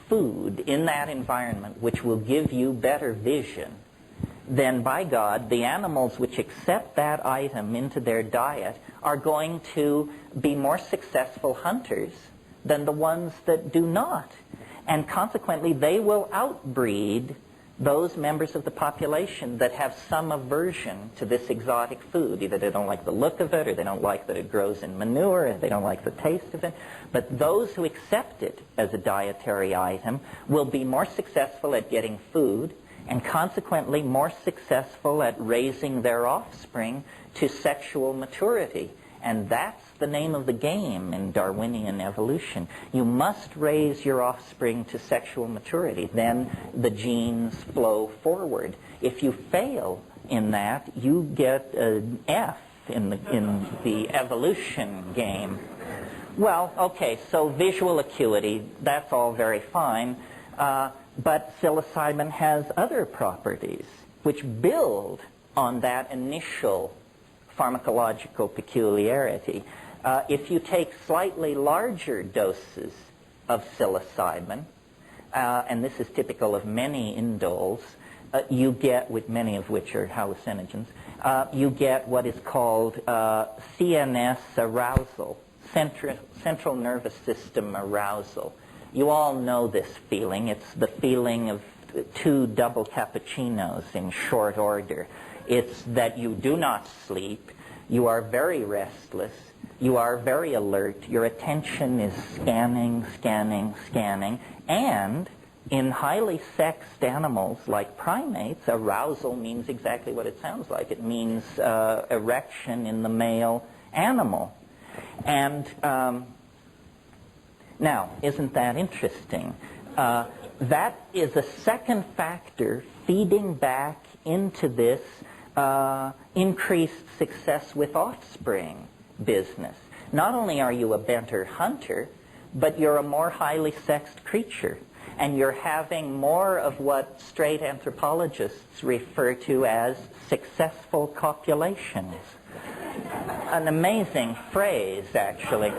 food in that environment which will give you better vision, then by God, the animals which accept that item into their diet are going to be more successful hunters than the ones that do not. And consequently, they will outbreed those members of the population that have some aversion to this exotic food. Either they don't like the look of it, or they don't like that it grows in manure, or they don't like the taste of it. But those who accept it as a dietary item will be more successful at getting food, and consequently more successful at raising their offspring to sexual maturity. And that's the name of the game in Darwinian evolution. You must raise your offspring to sexual maturity. Then the genes flow forward. If you fail in that, you get an F in the evolution game. Well, okay, so visual acuity, that's all very fine. But psilocybin has other properties which build on that initial pharmacological peculiarity. If you take slightly larger doses of psilocybin, and this is typical of many indoles, you get, with many of which are hallucinogens, you get what is called CNS arousal, central nervous system arousal. You all know this feeling. It's the feeling of 2 double cappuccinos in short order. It's that you do not sleep, you are very restless, you are very alert, your attention is scanning, scanning, scanning, and in highly sexed animals like primates, arousal means exactly what it sounds like. It means erection in the male animal. And now, isn't that interesting? That is a second factor feeding back into this increased success with offspring business. Not only are you a better hunter, but you're a more highly sexed creature. And you're having more of what straight anthropologists refer to as successful copulations. An amazing phrase, actually.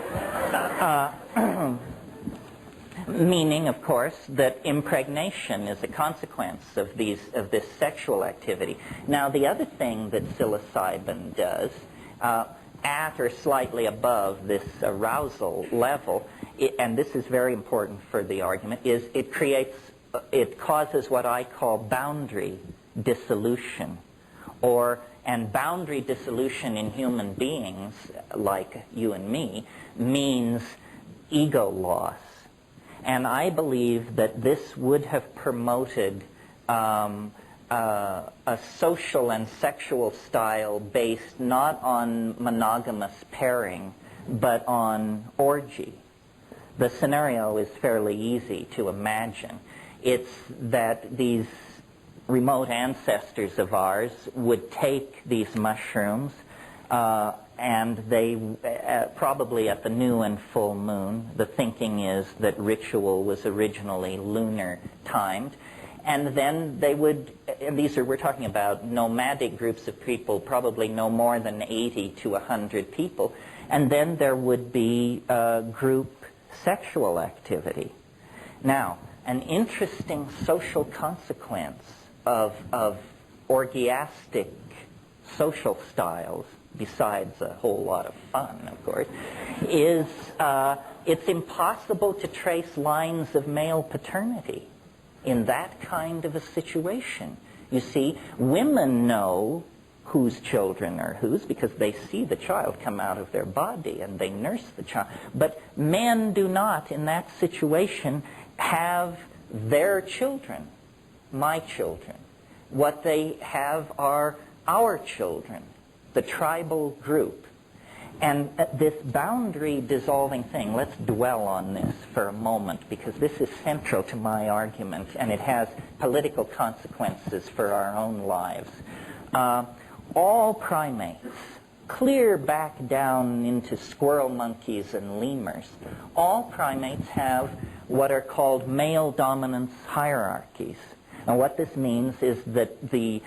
Meaning, of course, that impregnation is a consequence of this sexual activity. Now, the other thing that psilocybin does, at or slightly above this arousal level, and this is very important for the argument, is it causes what I call boundary dissolution, and boundary dissolution in human beings, like you and me, means ego loss. And I believe that this would have promoted a social and sexual style based not on monogamous pairing, but on orgy. The scenario is fairly easy to imagine. It's that these remote ancestors of ours would take these mushrooms and they, probably at the new and full moon, the thinking is that ritual was originally lunar timed, and then they would, and we're talking about nomadic groups of people, probably no more than 80 to 100 people, and then there would be group sexual activity. Now, an interesting social consequence of orgiastic social styles, besides a whole lot of fun, of course, is it's impossible to trace lines of male paternity in that kind of a situation. You see, women know whose children are whose because they see the child come out of their body and they nurse the child. But men do not, in that situation, have their children, my children. What they have are our children, the tribal group. And this boundary dissolving thing, let's dwell on this for a moment, because this is central to my argument, and it has political consequences for our own lives. All primates, clear back down into squirrel monkeys and lemurs, all primates have what are called male dominance hierarchies. And what this means is that the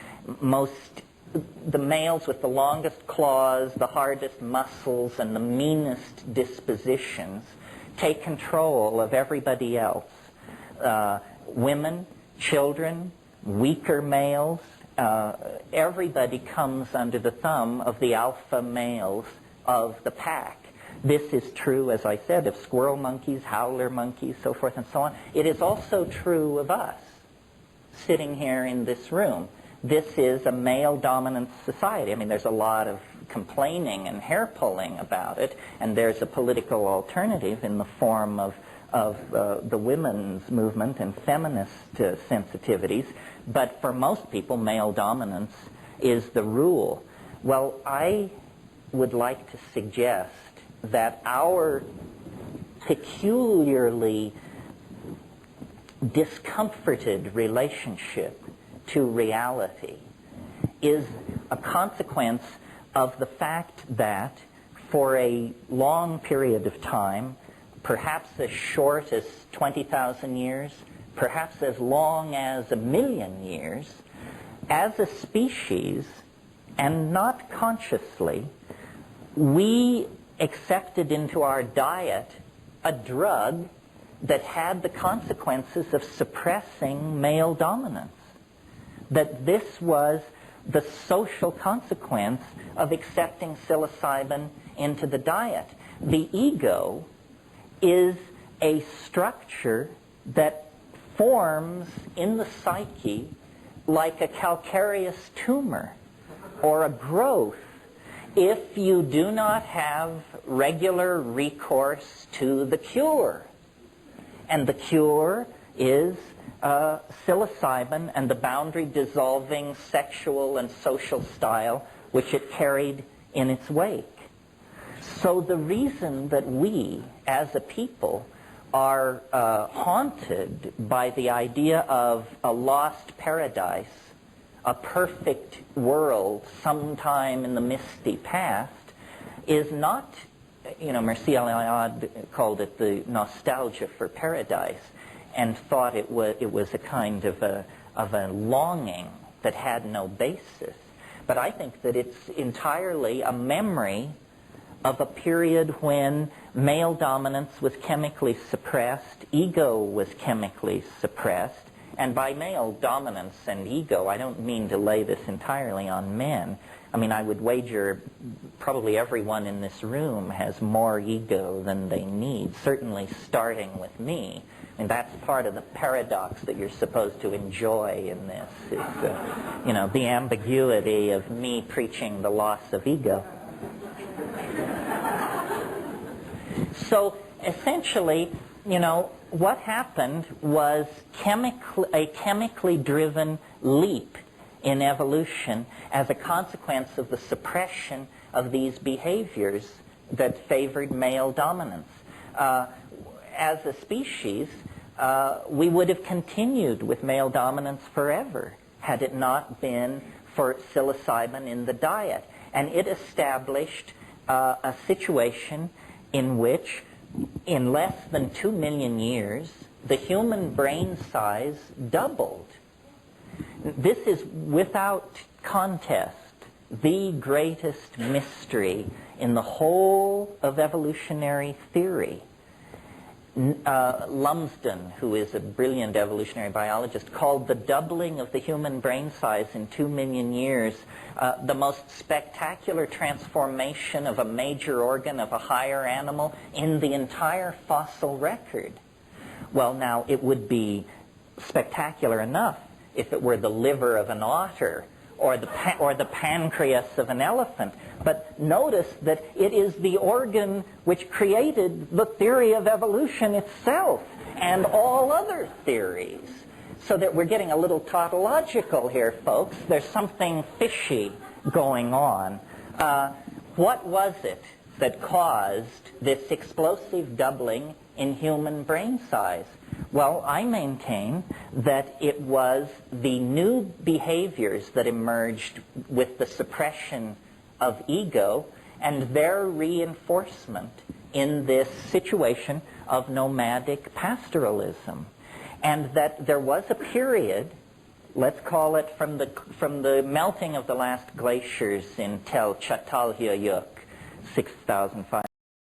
males with the longest claws, the hardest muscles, and the meanest dispositions take control of everybody else. Women, children, weaker males, everybody comes under the thumb of the alpha males of the pack. This is true, as I said, of squirrel monkeys, howler monkeys, so forth and so on. It is also true of us, sitting here in this room. This is a male-dominant society. I mean, there's a lot of complaining and hair-pulling about it, and there's a political alternative in the form of the women's movement and feminist sensitivities. But for most people, male dominance is the rule. Well, I would like to suggest that our peculiarly discomforted relationship to reality is a consequence of the fact that for a long period of time, perhaps as short as 20,000 years, perhaps as long as 1,000,000 years, as a species, and not consciously, we accepted into our diet a drug that had the consequences of suppressing male dominance. That this was the social consequence of accepting psilocybin into the diet. The ego is a structure that forms in the psyche like a calcareous tumor or a growth if you do not have regular recourse to the cure. And the cure is psilocybin and the boundary-dissolving sexual and social style which it carried in its wake. So the reason that we, as a people, are haunted by the idea of a lost paradise, a perfect world sometime in the misty past, is not, Mircea Eliade called it the nostalgia for paradise, and thought it was a kind of a longing that had no basis. But I think that it's entirely a memory of a period when male dominance was chemically suppressed, ego was chemically suppressed, and by male dominance and ego, I don't mean to lay this entirely on men. I mean, I would wager probably everyone in this room has more ego than they need, certainly starting with me. And that's part of the paradox that you're supposed to enjoy in this, is, the ambiguity of me preaching the loss of ego. So essentially, what happened was a chemically driven leap in evolution as a consequence of the suppression of these behaviors that favored male dominance. As a species, we would have continued with male dominance forever had it not been for psilocybin in the diet. And it established a situation in which, in less than 2 million years, the human brain size doubled. This is, without contest, the greatest mystery in the whole of evolutionary theory. Lumsden, who is a brilliant evolutionary biologist, called the doubling of the human brain size in 2 million years the most spectacular transformation of a major organ of a higher animal in the entire fossil record. Well, now, it would be spectacular enough if it were the liver of an otter or the pancreas of an elephant. But notice that it is the organ which created the theory of evolution itself and all other theories. So that we're getting a little tautological here, folks. There's something fishy going on. What was it that caused this explosive doubling in human brain size? Well, I maintain that it was the new behaviors that emerged with the suppression of ego and their reinforcement in this situation of nomadic pastoralism. And that there was a period, let's call it from the melting of the last glaciers in Tel Çatalhöyük, 6,500